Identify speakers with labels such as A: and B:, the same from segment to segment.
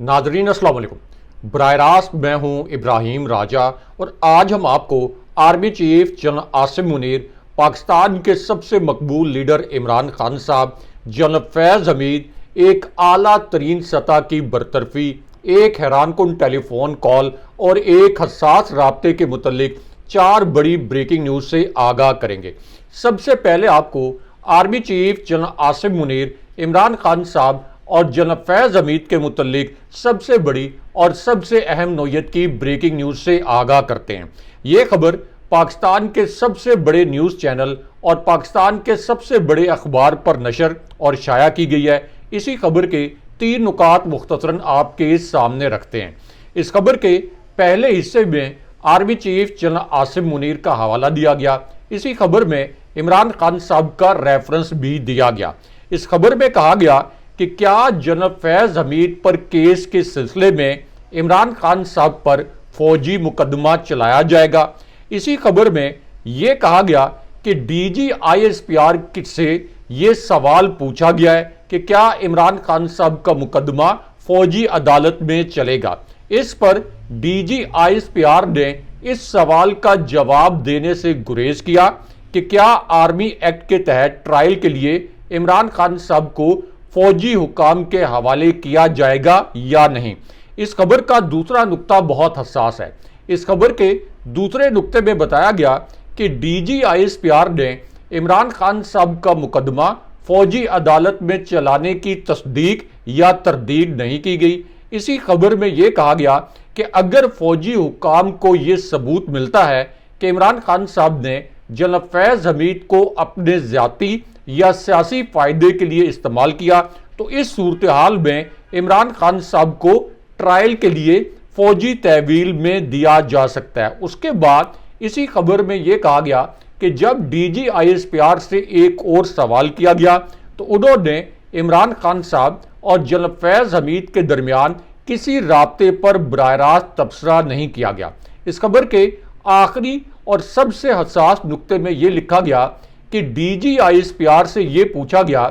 A: नाजरीन अस्सलाम वालेकुम। बराह रास्त मैं हूं इब्राहिम राजा और आज हम आपको army chief general Asim Munir, Pakistan के सबसे मकबूल लीडर इमरान खान साहब, जनरल फैज़ हमीद, एक आला तरीन सतह की बरतरफी, एक हैरानकुन टेलीफोन कॉल और एक हसास राब्ते के मुतल्लिक 4 बड़ी ब्रेकिंग न्यूज़ से आगाह करेंगे। सबसे पहले आपको army chief general Asim Munir, Imran Khan साहब और जनरल फैज़ हमीद के मुतल्लिक सबसे बड़ी और सबसे अहम नौयत की ब्रेकिंग न्यूज़ से आगाह करते हैं। ये खबर पाकिस्तान के सबसे बड़े न्यूज़ चैनल और पाकिस्तान के सबसे बड़े अखबार पर नशर और शाया की गई है। इसी खबर के 3 नुकात मुख्तसरन आपके सामने रखते हैं। इस खबर के पहले हिस्से में army chief general Asim Munir का हवाला दिया गया। इसी खबर में इमरान खान साहब का रेफरेंस भी दिया गया। इस खबर में कहा गया कि क्या जनरल फैज़ हमीद पर केस के सिलसिले में इमरान खान साहब पर फौजी मुकदमा चलाया जाएगा। इसी खबर में यह कहा गया कि DGISPR से ये सवाल पूछा गया है कि क्या इमरान खान साहब का मुकदमा फौजी अदालत में चलेगा। इस पर DGISPR ने इस सवाल का जवाब देने से गुरेज किया कि क्या आर्मी एक्ट के तहत ट्रायल के लिए इमरान खान साहब को फौजी हुकाम के हवाले किया जाएगा या नहीं। इस खबर का दूसरा नुक्ता बहुत हसास है। इस खबर के दूसरे नुक्ते में बताया गया कि DGISPR ने इमरान खान साहब का मुकदमा फौजी अदालत में चलाने की तस्दीक या तरदीद नहीं की गई। इसी खबर में यह कहा गया कि अगर फौजी हुकाम को यह सबूत मिलता है कि इमरान खान साहब ने जनरल फैज़ हमीद को अपने ज़ाती या सियासी फायदे के लिए इस्तेमाल किया तो इस सूरत हाल में इमरान खान साहब को ट्रायल के लिए फौजी तहवील में दिया जा सकता है। उसके बाद इसी खबर में यह कहा गया कि जब DGISPR से एक और सवाल किया गया तो उन्होंने इमरान खान साहब और जनरल फैज़ हमीद के दरमियान किसी राब्ते पर बराह रास्त तबसरा नहीं किया गया। इस खबर के आखिरी और सबसे हसास नुक्ते में यह लिखा गया कि DGISPR से यह पूछा गया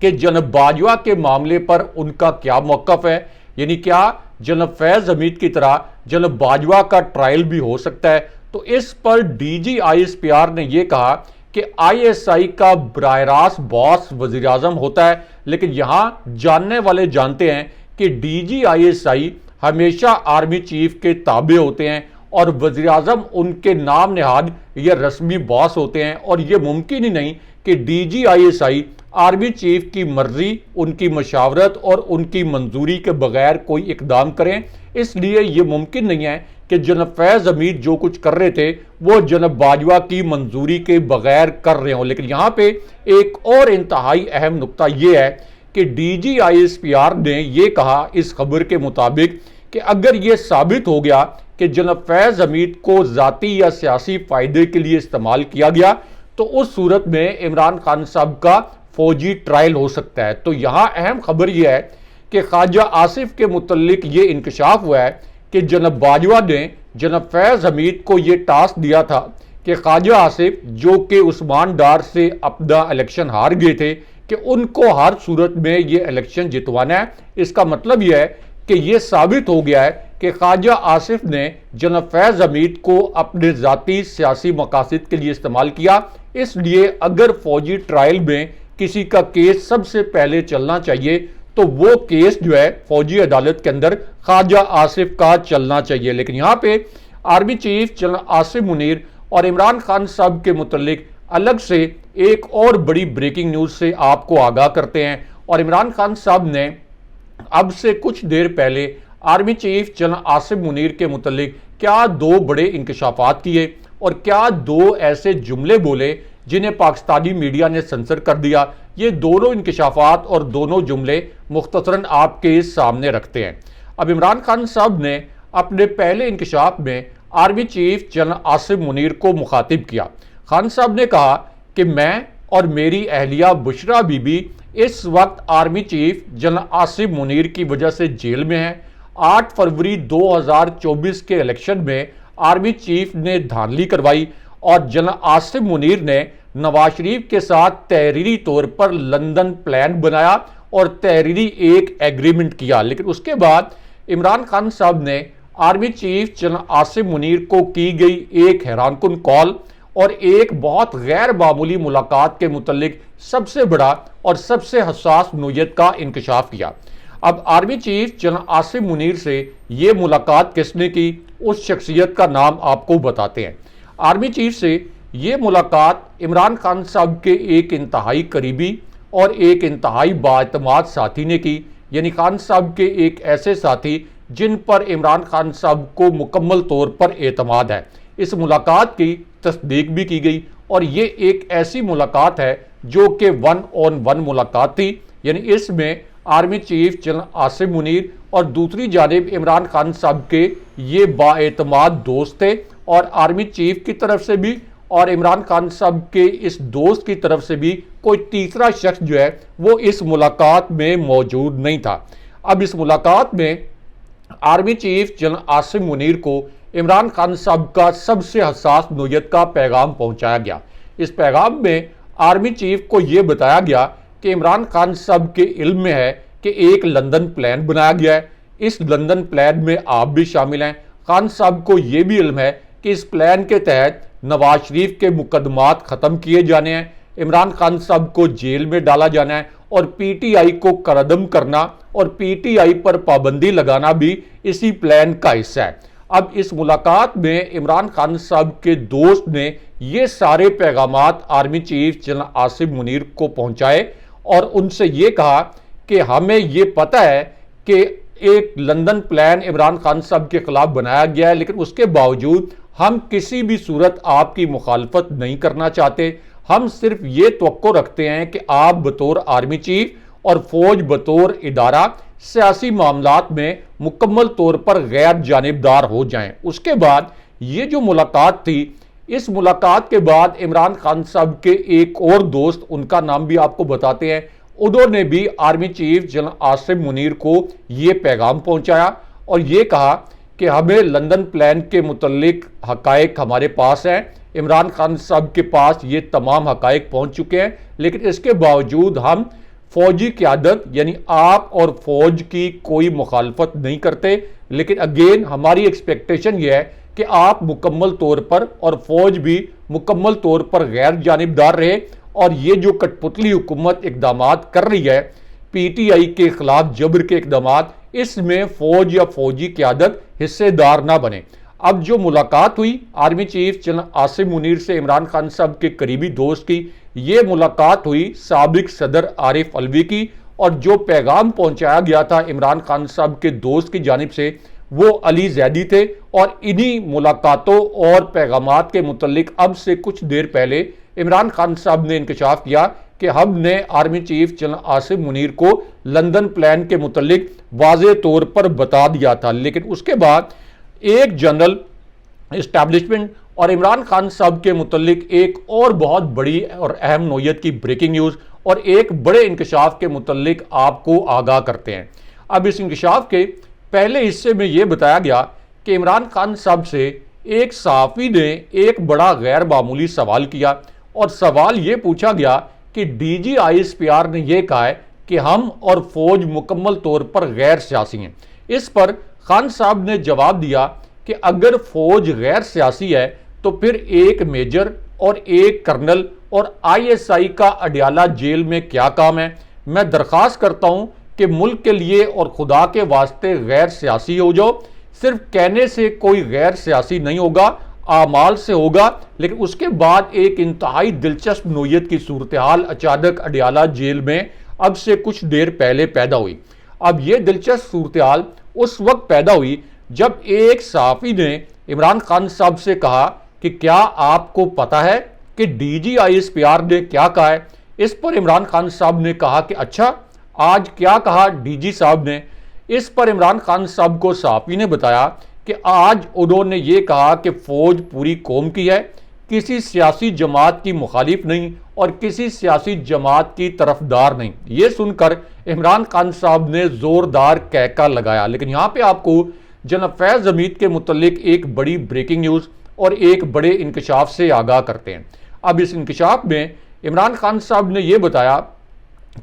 A: कि जनरल बाजवा के मामले पर उनका क्या मौक़िफ़ है, यानी क्या जनरल फैज़ हमीद की तरह जनरल बाजवा का ट्रायल भी हो सकता है। तो इस पर DGISPR ने यह कहा कि ISI का बराह रास्त बॉस वज़ीर आज़म होता है, लेकिन यहां जानने वाले जानते हैं कि DGISI हमेशा आर्मी चीफ के ताबे होते हैं और वज़ीर आज़म उनके नाम नहाद या रस्मी बॉस होते हैं और यह मुमकिन ही नहीं कि DGISI आर्मी चीफ की मर्जी, उनकी मशावरत और उनकी मंजूरी के बगैर कोई इकदाम करें। इसलिए यह मुमकिन नहीं है कि जनरल फैज़ हमीद जो कुछ कर रहे थे वो जनरल बाजवा की मंजूरी के बगैर कर रहे हों। लेकिन यहाँ पे एक और इंतहाई अहम नुक्ता यह है कि DGISPR ने यह कहा इस खबर के मुताबिक कि अगर यह साबित हो गया कि जनरल फैज़ हमीद को ज़ाती या सियासी फायदे के लिए इस्तेमाल किया गया तो उस सूरत में इमरान खान साहब का फौजी ट्रायल हो सकता है। तो यहाँ अहम खबर यह है कि ख्वाजा आसिफ के मुतल्लिक ये इंकशाफ हुआ है कि जनरल बाजवा ने जनरल फैज़ हमीद को ये टास्क दिया था कि ख्वाजा आसिफ जो कि उस्मान डार से अपना इलेक्शन हार गए थे कि उनको हर सूरत में ये इलेक्शन जितवाना है। इसका मतलब यह है कि यह साबित हो गया है कि ख्वाजा आसिफ ने जनरल फैज़ हमीद को अपने ज़ाती सियासी मकासद के लिए इस्तेमाल किया। इसलिए अगर फौजी ट्रायल में किसी का केस सबसे पहले चलना चाहिए तो वो केस जो है फौजी अदालत के अंदर ख्वाजा आसिफ का चलना चाहिए। लेकिन यहाँ पे army chief general Asim Munir और इमरान खान साहब के मुतल्लिक अलग से एक और बड़ी ब्रेकिंग न्यूज़ से आपको आगाह करते हैं। और इमरान खान साहब ने अब से कुछ देर पहले army chief general Asim Munir के मुतल्लिक क्या 2 बड़े इंकशाफात किए और क्या 2 ऐसे जुमले बोले जिन्हें पाकिस्तानी मीडिया ने सेंसर कर दिया। ये दोनों इंकशाफात और दोनों जुमले मुख्तसरन आपके सामने रखते हैं। अब इमरान खान साहब ने अपने पहले इंकशाफ में army chief general Asim Munir को मुखातिब किया। खान साहब ने कहा कि मैं और मेरी अहलिया बुशरा बीबी इस वक्त army chief general Asim Munir की वजह से जेल में हैं। 8 फरवरी 2024 के इलेक्शन में आर्मी चीफ ने धांधली करवाई और जनरल आसिम मुनीर ने नवाज शरीफ के साथ तहरीरी तौर पर लंदन प्लान बनाया और तहरीरी एक एग्रीमेंट किया। लेकिन उसके बाद इमरान खान साहब ने army chief general Asim Munir को की गई एक हैरानकुन कॉल और एक बहुत गैर मामूली मुलाकात के मुतल्लिक सबसे बड़ा और सबसे हसास नोयत का इंकशाफ किया। अब army chief general Asim Munir से ये मुलाकात किसने की, उस शख्सियत का नाम आपको बताते हैं। आर्मी चीफ से ये मुलाकात इमरान खान साहब के एक इंतहाई करीबी और एक इंतहाई बाएतमाद साथी ने की, यानी खान साहब के एक ऐसे साथी जिन पर इमरान खान साहब को मुकम्मल तौर पर एतमाद है। इस मुलाकात की तस्दीक भी की गई और ये एक ऐसी मुलाकात है जो कि 1-on-1 मुलाकात थी, यानी इसमें army chief general Asim Munir और दूसरी जानिब इमरान खान साहब के ये बाएतमाद दोस्त थे और आर्मी चीफ की तरफ से भी और इमरान खान साहब के इस दोस्त की तरफ से भी कोई तीसरा शख्स जो है वो इस मुलाकात में मौजूद नहीं था। अब इस मुलाकात में army chief general Asim Munir को इमरान खान साहब का सबसे हसास नोयत का पैगाम पहुंचाया गया। इस पैगाम में आर्मी चीफ को यह बताया गया कि इमरान खान साहब के इल्म में है कि एक लंदन प्लान बनाया गया है, इस लंदन प्लान में आप भी शामिल हैं। खान साहब को यह भी इल्म है कि इस प्लान के तहत नवाज शरीफ के मुकदमात ख़त्म किए जाने हैं, इमरान खान साहब को जेल में डाला जाना है और पीटीआई को करदम करना और पीटीआई पर पाबंदी लगाना भी इसी प्लान का हिस्सा है। अब इस मुलाकात में इमरान खान साहब के दोस्त ने ये सारे पैगामात army chief general Asim Munir को पहुंचाए और उनसे ये कहा कि हमें ये पता है कि एक लंदन प्लान इमरान खान साहब के खिलाफ बनाया गया है, लेकिन उसके बावजूद हम किसी भी सूरत आपकी मुखालफत नहीं करना चाहते। हम सिर्फ ये तवक्को रखते हैं कि आप बतौर आर्मी चीफ और फौज बतौर इदारा सियासी मामलात में मुकम्मल तौर पर गैर जानिबदार हो जाएं। उसके बाद ये जो मुलाकात थी, इस मुलाकात के बाद इमरान खान साहब के एक और दोस्त, उनका नाम भी आपको बताते हैं, उन्होंने भी army chief general Asim Munir को ये पैगाम पहुंचाया और ये कहा कि हमें लंदन प्लान के मुतल्लिक हकायक हमारे पास हैं, इमरान खान साहब के पास ये तमाम हकायक पहुंच चुके हैं, लेकिन इसके बावजूद हम फौजी क़यादत यानी आप और फौज की कोई मुखालफत नहीं करते। लेकिन अगेन हमारी एक्सपेक्टेशन ये है कि आप मुकम्मल तौर पर और फौज भी मुकम्मल तौर पर गैर जानिबदार रहे और ये जो कठपुतली हुकूमत इकदामात कर रही है पीटीआई के खिलाफ जबर के इकदामात, इसमें फौज या फौजी क़यादत हिस्सेदार ना बने। अब जो मुलाकात हुई army chief general Asim Munir से इमरान खान साहब के करीबी दोस्त की, ये मुलाकात हुई साबिक सदर आरिफ अलवी की और जो पैगाम पहुंचाया गया था इमरान खान साहब के दोस्त की जानिब से वो अली जैदी थे। और इन्हीं मुलाकातों और पैगामात के मुतल्लिक अब से कुछ देर पहले इमरान खान साहब ने इंकशाफ किया कि हमने army chief general Asim Munir को लंदन प्लान के मुतल्लिक वाज़े तौर पर बता दिया था। लेकिन उसके बाद एक जनरल इस्टेब्लिशमेंट और इमरान खान साहब के मुतल्लिक एक और बहुत बड़ी और अहम नोयत की ब्रेकिंग न्यूज़ और एक बड़े इंकशाफ के मुतल्लिक आपको आगाह करते हैं। अब इस इंकशाफ के पहले हिस्से में यह बताया गया कि इमरान खान साहब से एक सहाफ़ी ने एक बड़ा गैर मामूली सवाल किया और सवाल ये पूछा गया कि डीजी ISPR ने यह कहा है कि हम और फौज मुकम्मल तौर पर गैर सियासी हैं। इस पर खान साहब ने जवाब दिया कि अगर फौज गैर सियासी है तो फिर एक मेजर और एक कर्नल और ISI का अडियाला जेल में क्या काम है। मैं दरख्वास्त करता हूं कि मुल्क के लिए और खुदा के वास्ते गैर सियासी हो जाओ। सिर्फ कहने से कोई गैर सियासी नहीं होगा, आमाल से होगा। लेकिन उसके बाद एक इंतहाई दिलचस्प नोयत की सूरत हाल अचानक अडियाला जेल में अब से कुछ देर पहले पैदा हुई। अब यह दिलचस्प सूरत हाल उस वक्त पैदा हुई जब एक सहाफ़ी ने इमरान खान साहब से कहा कि क्या आपको पता है कि डीजी ISPR ने क्या कहा है। इस पर इमरान खान साहब ने कहा कि अच्छा, आज क्या कहा डीजी साहब ने। इस पर इमरान खान साहब को सहाफ़ी ने बताया कि आज उन्होंने ये कहा कि फ़ौज पूरी कौम की है, किसी सियासी जमात की मुखालिफ नहीं और किसी सियासी जमात की तरफदार नहीं। ये सुनकर इमरान खान साहब ने ज़ोरदार कहका लगाया। लेकिन यहाँ पे आपको जनाब फैज़ हमीद के मुतल्लिक एक बड़ी ब्रेकिंग न्यूज़ और एक बड़े इंकशाफ से आगाह करते हैं। अब इस इंकशाफ में इमरान खान साहब ने यह बताया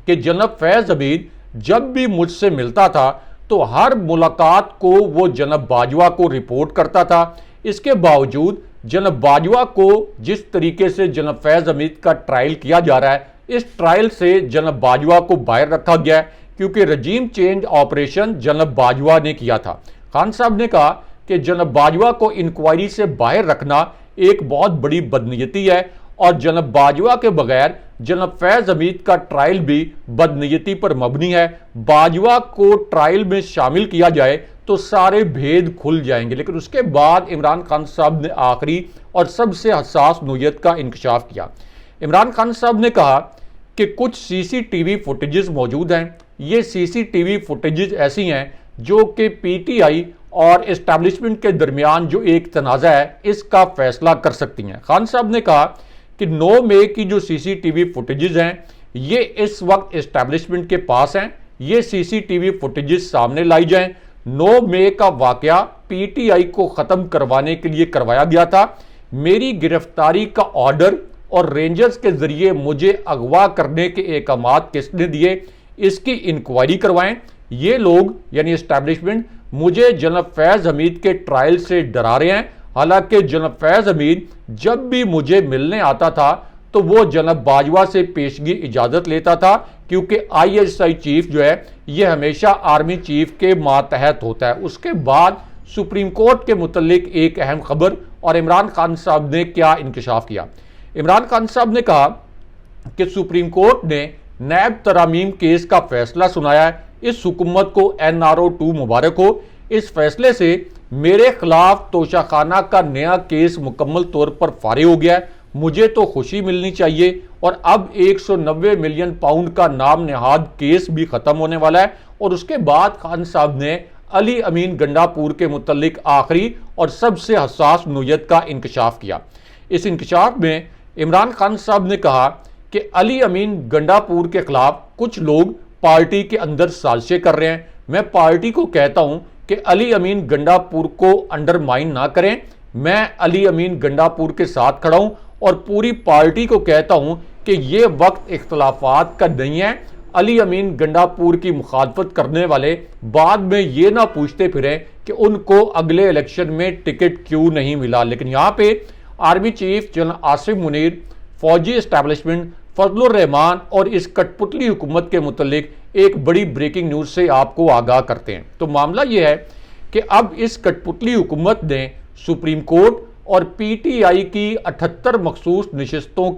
A: कि जनाब फैज़ हमीद जब भी मुझसे मिलता था तो हर मुलाकात को वो जनाब बाजवा को रिपोर्ट करता था। इसके बावजूद जनाब बाजवा को जिस तरीके से जनाब फैज़ हमीद का ट्रायल किया जा रहा है, इस ट्रायल से जनाब बाजवा को बाहर रखा गया है, क्योंकि रजीम चेंज ऑपरेशन जनाब बाजवा ने किया था। खान साहब ने कहा कि जनाब बाजवा को इंक्वायरी से बाहर रखना एक बहुत बड़ी बदनीयती है और जनाब बाजवा के बगैर जनाब फैज़ हमीद का ट्रायल भी बदनीयती पर मबनी है। बाजवा को ट्रायल में शामिल किया जाए तो सारे भेद खुल जाएंगे। लेकिन उसके बाद इमरान खान साहब ने आखिरी और सबसे हसास नोयत का इंकशाफ किया। इमरान खान साहब ने कहा कि कुछ सीसीटीवी फुटेजेस मौजूद हैं। ये सीसीटीवी फुटेजेस ऐसी हैं जो कि पीटीआई और एस्टैब्लिशमेंट के दरमियान जो एक तनाज़ा है, इसका फैसला कर सकती हैं। खान साहब ने कहा कि 9 मई की जो सीसीटीवी फुटेजेस हैं, ये इस वक्त एस्टैब्लिशमेंट के पास हैं। ये सीसीटीवी फुटेजेस सामने लाई जाएं। 9 मई का वाकया पीटीआई को ख़त्म करवाने के लिए करवाया गया था। मेरी गिरफ्तारी का ऑर्डर और रेंजर्स के जरिए मुझे अगवा करने के अहकामात किसने दिए, इसकी इंक्वायरी करवाएं। ये लोग यानी एस्टैब्लिशमेंट मुझे जनाब फैज़ हमीद के ट्रायल से डरा रहे हैं। हालांकि जनाब फैज़ हमीद जब भी मुझे मिलने आता था तो वो जनाब बाजवा से पेशगी इजाज़त लेता था, क्योंकि आईएसआई चीफ जो है ये हमेशा आर्मी चीफ के मातहत होता है। उसके बाद सुप्रीम कोर्ट के मुतल्लिक एक अहम खबर, और इमरान खान साहब ने क्या इंकशाफ किया। इमरान खान साहब ने कहा कि सुप्रीम कोर्ट ने नैब तरामीम केस का फैसला सुनाया है। इस हुकूमत को NRO 2 मुबारक हो। इस फैसले से मेरे खिलाफ तोशाखाना का नया केस मुकम्मल तौर पर फारिग हो गया है। मुझे तो खुशी मिलनी चाहिए और अब 190 मिलियन पाउंड का नाम नेहाद केस भी खत्म होने वाला है। और उसके बाद खान साहब ने अली अमीन गंडापुर के मुतल्लिक आखिरी और सबसे हसास नोयत का इंकशाफ किया। इस इंकशाफ में इमरान खान साहब ने कहा कि अली अमीन गंडापुर के खिलाफ कुछ लोग पार्टी के अंदर साजिशें कर रहे हैं। मैं पार्टी को कहता हूं कि अली अमीन गंडापुर को अंडरमाइन ना करें। मैं अली अमीन गंडापुर के साथ खड़ा हूं और पूरी पार्टी को कहता हूं कि ये वक्त इख्तलाफात का नहीं है। अली अमीन गंडापुर की मुखालफत करने वाले बाद में ये ना पूछते फिरें कि उनको अगले इलेक्शन में टिकट क्यों नहीं मिला। लेकिन यहाँ पे army chief general Asim Munir, फौजी एस्टैब्लिशमेंट, फजलुर रहमान और इस कठपुतली हुकूमत के मुतल्लिक एक बड़ी ब्रेकिंग न्यूज़ से आपको आगाह करते हैं। तो मामला यह है कि अब इस कठपुतली हुकूमत ने सुप्रीम कोर्ट और पीटीआई की 78 मखसूस नशिस्तों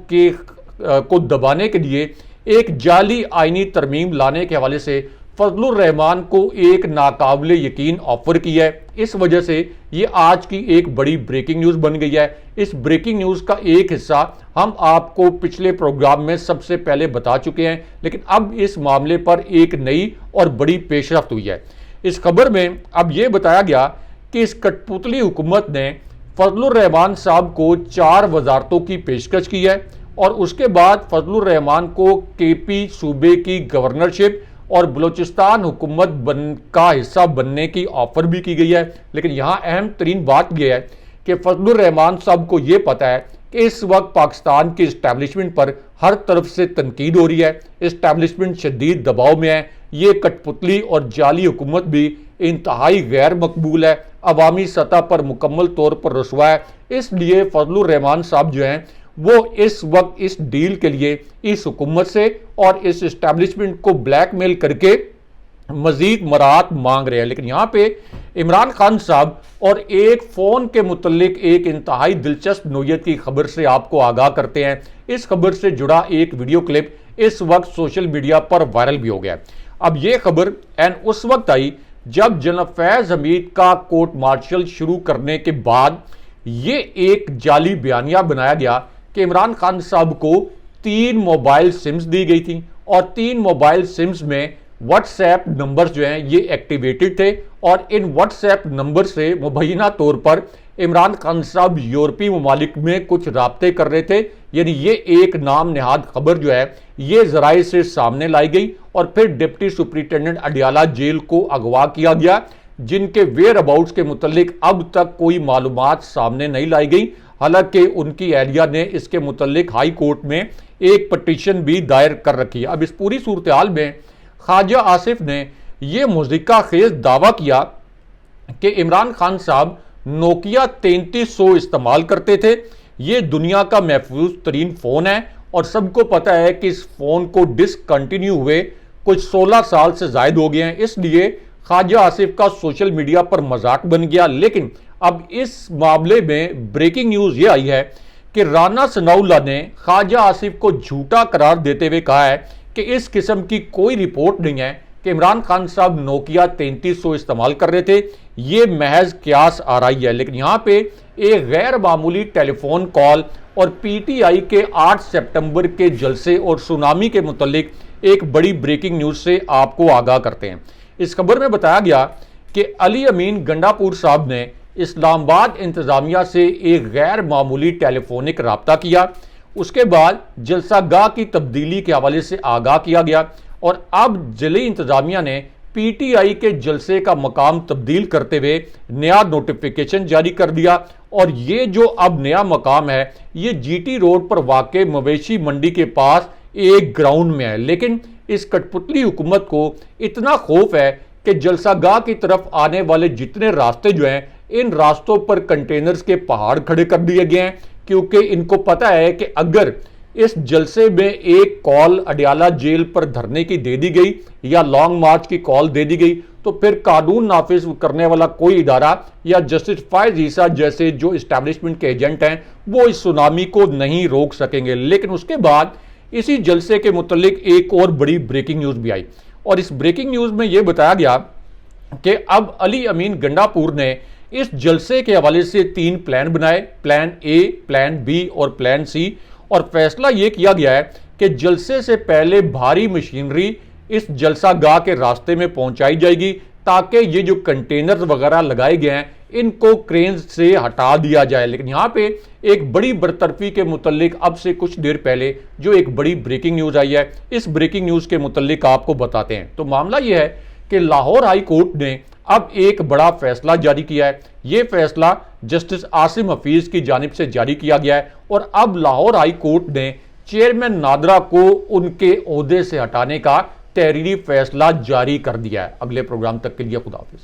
A: को दबाने के लिए एक जाली आईनी तरमीम लाने के हवाले से फजलुर रहमान को एक नाकाबिले यकीन ऑफर की है। इस वजह से ये आज की एक बड़ी ब्रेकिंग न्यूज़ बन गई है। इस ब्रेकिंग न्यूज़ का एक हिस्सा हम आपको पिछले प्रोग्राम में सबसे पहले बता चुके हैं, लेकिन अब इस मामले पर एक नई और बड़ी पेशरफ्त हुई है। इस खबर में अब ये बताया गया कि इस कठपुतली हुकूमत ने फजलुर रहमान साहब को 4 वजारतों की पेशकश की है और उसके बाद फजलुर रहमान को केपी सूबे की गवर्नरशिप और बलूचिस्तान हुकूमत का हिस्सा बनने की ऑफर भी की गई है। लेकिन यहाँ अहम तरीन बात यह है कि फजलुर रहमान साहब को यह पता है कि इस वक्त पाकिस्तान की इस्टेब्लिशमेंट पर हर तरफ से तनकीद हो रही है। इस्टेब्लिशमेंट शदीद दबाव में है। ये कठपुतली और जाली हुकूमत भी इंतहाई गैर मकबूल है, अवामी सतह पर मुकम्मल तौर पर रसवा है। इसलिए फजलुर रहमान साहब जो हैं वो इस वक्त इस डील के लिए इस हुकूमत से और इस इस्टेब्लिशमेंट को ब्लैकमेल करके मजीद मराहत मांग रहे हैं। लेकिन यहाँ पे इमरान खान साहब और एक फ़ोन के मुतल्लिक एक इंतहाई दिलचस्प नोयत की खबर से आपको आगाह करते हैं। इस खबर से जुड़ा एक वीडियो क्लिप इस वक्त सोशल मीडिया पर वायरल भी हो गया। अब ये खबर उस वक्त आई जब जनरल फैज़ हमीद का कोर्ट मार्शल शुरू करने के बाद ये एक जाली बयानिया बनाया गया कि इमरान खान साहब को 3 मोबाइल सिम्स दी गई थी और 3 मोबाइल सिम्स में व्हाट्सएप नंबर्स जो हैं ये एक्टिवेटेड थे और इन व्हाट्सएप नंबर से मुबैना तौर पर इमरान खान साहब यूरोपीय ममालिक में कुछ राब्ते कर रहे थे। यानी ये एक नाम नेहाद खबर जो है ये जराए से सामने लाई गई और फिर डिप्टी सुपरिटेंडेंट अडियाला जेल को अगवा किया गया, जिनके वेयर अबाउट्स के मुतल्लिक अब तक कोई मालूमात सामने नहीं लाई गई। हालांकि उनकी एहलिया ने इसके मुतल्लिक हाई कोर्ट में एक पटिशन भी दायर कर रखी है। अब इस पूरी सूरत हाल में ख्वाजा आसिफ ने यह मुज़िका खेज दावा किया कि इमरान खान साहब नोकिया 3300 इस्तेमाल करते थे। ये दुनिया का महफूज तरीन फ़ोन है और सबको पता है कि इस फ़ोन को डिसकंटिन्यू हुए कुछ 16 साल से ज़ायद हो गए हैं, इसलिए ख्वाजा आसिफ का सोशल मीडिया पर मजाक बन गया। लेकिन अब इस मामले में ब्रेकिंग न्यूज़ ये आई है कि राना सनाउल्लाह ने ख्वाजा आसिफ को झूठा करार देते हुए कहा है कि इस किस्म की कोई रिपोर्ट नहीं है कि इमरान खान साहब नोकिया 3300 इस्तेमाल कर रहे थे, ये महज क्यास आ रही है। लेकिन यहाँ पे एक गैर मामूली टेलीफोन कॉल और पीटीआई के 8 सितंबर के जलसे और सुनामी के मुतालिक एक बड़ी ब्रेकिंग न्यूज़ से आपको आगाह करते हैं। इस खबर में बताया गया कि अली अमीन गंडापुर साहब ने इस्लामाबाद इंतजामिया से एक गैर मामूली टेलीफोनिक रब्ता किया। उसके बाद जलसागाह की तब्दीली के हवाले से आगाह किया गया और अब जिले इंतजामिया ने पीटीआई के जलसे का मकाम तब्दील करते हुए नया नोटिफिकेशन जारी कर दिया। और ये जो अब नया मकाम है ये जीटी रोड पर वाक़ मवेशी मंडी के पास एक ग्राउंड में है। लेकिन इस कठपुतली हुकूमत को इतना खौफ है कि जलसागाह की तरफ आने वाले जितने रास्ते जो हैं इन रास्तों पर कंटेनर्स के पहाड़ खड़े कर दिए गए हैं, क्योंकि इनको पता है कि अगर इस जलसे में एक कॉल अडियाला जेल पर धरने की दे दी गई या लॉन्ग मार्च की कॉल दे दी गई तो फिर कानून नाफिज करने वाला कोई इदारा या जस्टिस फायज ईसा जैसे जो इस्टेब्लिशमेंट के एजेंट हैं वो इस सुनामी को नहीं रोक सकेंगे। लेकिन उसके बाद इसी जलसे के मुतालिक एक और बड़ी ब्रेकिंग न्यूज़ भी आई और इस ब्रेकिंग न्यूज़ में यह बताया गया कि अब अली अमीन गंडापुर ने इस जलसे के हवाले से 3 प्लान बनाए, प्लान ए, प्लान बी और प्लान सी। और फैसला यह किया गया है कि जलसे से पहले भारी मशीनरी इस जलसागाह के रास्ते में पहुंचाई जाएगी ताकि ये जो कंटेनर वगैरह लगाए गए हैं इनको क्रेन से हटा दिया जाए। लेकिन यहाँ पे एक बड़ी बरतरफी के मुतालिक अब से कुछ देर पहले जो एक बड़ी ब्रेकिंग न्यूज़ आई है, इस ब्रेकिंग न्यूज़ के मुतालिक आपको बताते हैं। तो मामला यह है कि लाहौर हाई कोर्ट ने अब एक बड़ा फैसला जारी किया है। यह फैसला जस्टिस आसिम हफीज की जानिब से जारी किया गया है और अब लाहौर हाई कोर्ट ने चेयरमैन नादरा को उनके ओहदे से हटाने का तहरीरी फैसला जारी कर दिया है। अगले प्रोग्राम तक के लिए खुदा हाफिज।